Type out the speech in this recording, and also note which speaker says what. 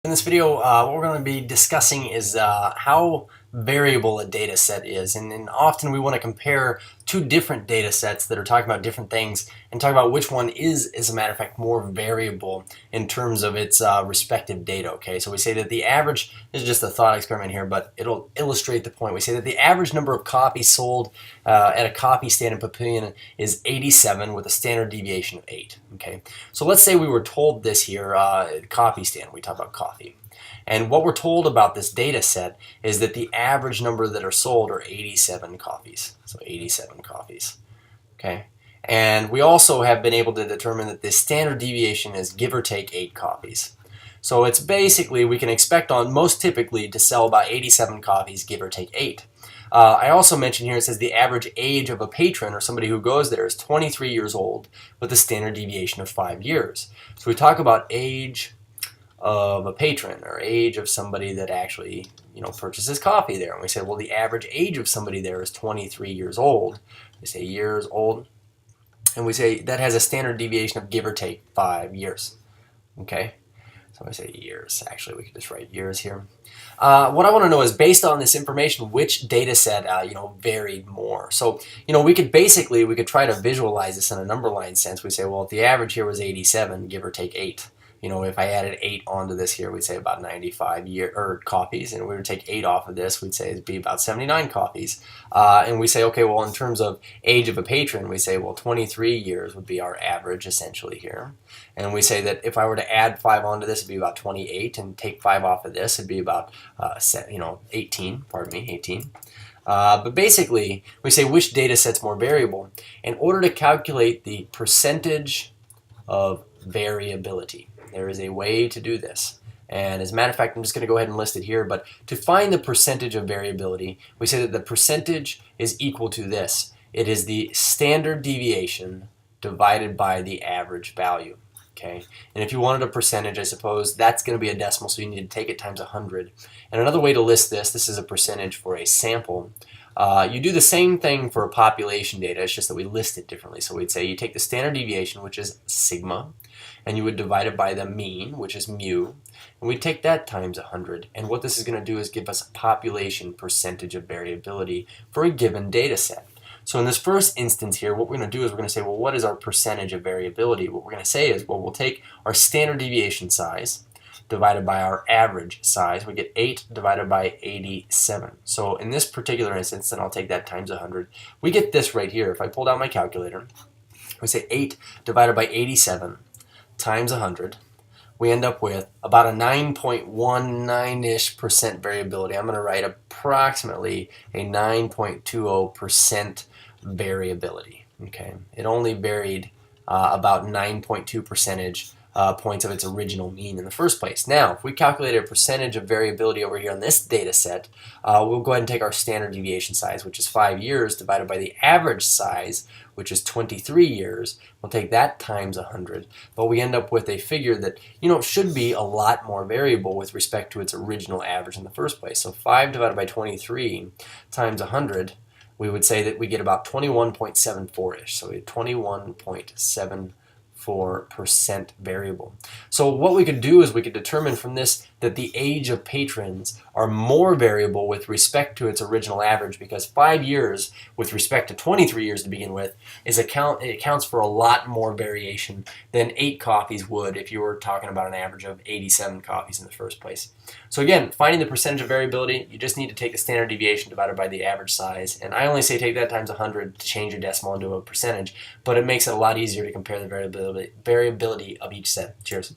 Speaker 1: In this video, what we're going to be discussing is how variable a data set is. And often we want to compare two different data sets that are talking about different things and talk about which one is, as a matter of fact, more variable in terms of its respective data. Okay, so we say that the average, this is just a thought experiment here, but it'll illustrate the point. We say that the average number of copies sold at a copy stand in Papillion is 87 with a standard deviation of 8. Okay, so let's say we were told this here, copy stand, we talk about coffee. And what we're told about this data set is that the average number that are sold are 87 copies. So 87 copies. Okay. And we also have been able to determine that the standard deviation is give or take 8 copies. So it's basically, we can expect on most typically to sell about 87 copies, give or take 8. I also mentioned here, it says the average age of a patron or somebody who goes there is 23 years old with a standard deviation of 5 years. So we talk about age of a patron or age of somebody that actually purchases coffee there, and we say, well, the average age of somebody there is 23 years old. We say years old, and we say that has a standard deviation of give or take 5 years. Okay, so I say years. Actually, we could just write years here. What I want to know is, based on this information, which data set varied more. So we could try to visualize this in a number line sense. We say, well, if the average here was 87, give or take 8. If I added 8 onto this here, we'd say about 95 copies, and we would take 8 off of this, we'd say it'd be about 79 copies. And we say, okay, well, in terms of age of a patron, we say, well, 23 years would be our average essentially here. And we say that if I were to add 5 onto this, it'd be about 28, and take 5 off of this, it'd be about 18. But basically, we say which data set's more variable in order to calculate the percentage of variability. There is a way to do this. And as a matter of fact, I'm just going to go ahead and list it here. But to find the percentage of variability, we say that the percentage is equal to this. It is the standard deviation divided by the average value. Okay, and if you wanted a percentage, I suppose that's going to be a decimal, so you need to take it times 100. And another way to list this is a percentage for a sample. You do the same thing for a population data, it's just that we list it differently. So we'd say you take the standard deviation, which is sigma, and you would divide it by the mean, which is mu, and we'd take that times 100. And what this is going to do is give us a population percentage of variability for a given data set. So in this first instance here, what we're going to do is we're going to say, well, what is our percentage of variability? What we're going to say is, well, we'll take our standard deviation size divided by our average size. We get 8 divided by 87. So in this particular instance, then I'll take that times 100. We get this right here. If I pulled out my calculator, we say 8 divided by 87 times 100. We end up with about a 9.19-ish% variability. I'm going to write approximately a 9.20% variability. Okay, it only varied about 9.2 percentage points of its original mean in the first place. Now, if we calculate a percentage of variability over here on this data set, we'll go ahead and take our standard deviation size, which is 5 years, divided by the average size, which is 23 years. We'll take that times 100, but we end up with a figure that should be a lot more variable with respect to its original average in the first place. So 5 divided by 23 times 100, we would say that we get about 21.74-ish. So we have 21.74% variable. So what we could do is we could determine from this that the age of patrons are more variable with respect to its original average, because 5 years with respect to 23 years to begin with it accounts for a lot more variation than 8 copies would if you were talking about an average of 87 copies in the first place. So again, finding the percentage of variability, you just need to take the standard deviation divided by the average size, and I only say take that times 100 to change your decimal into a percentage, but it makes it a lot easier to compare the variability of each set. Cheers.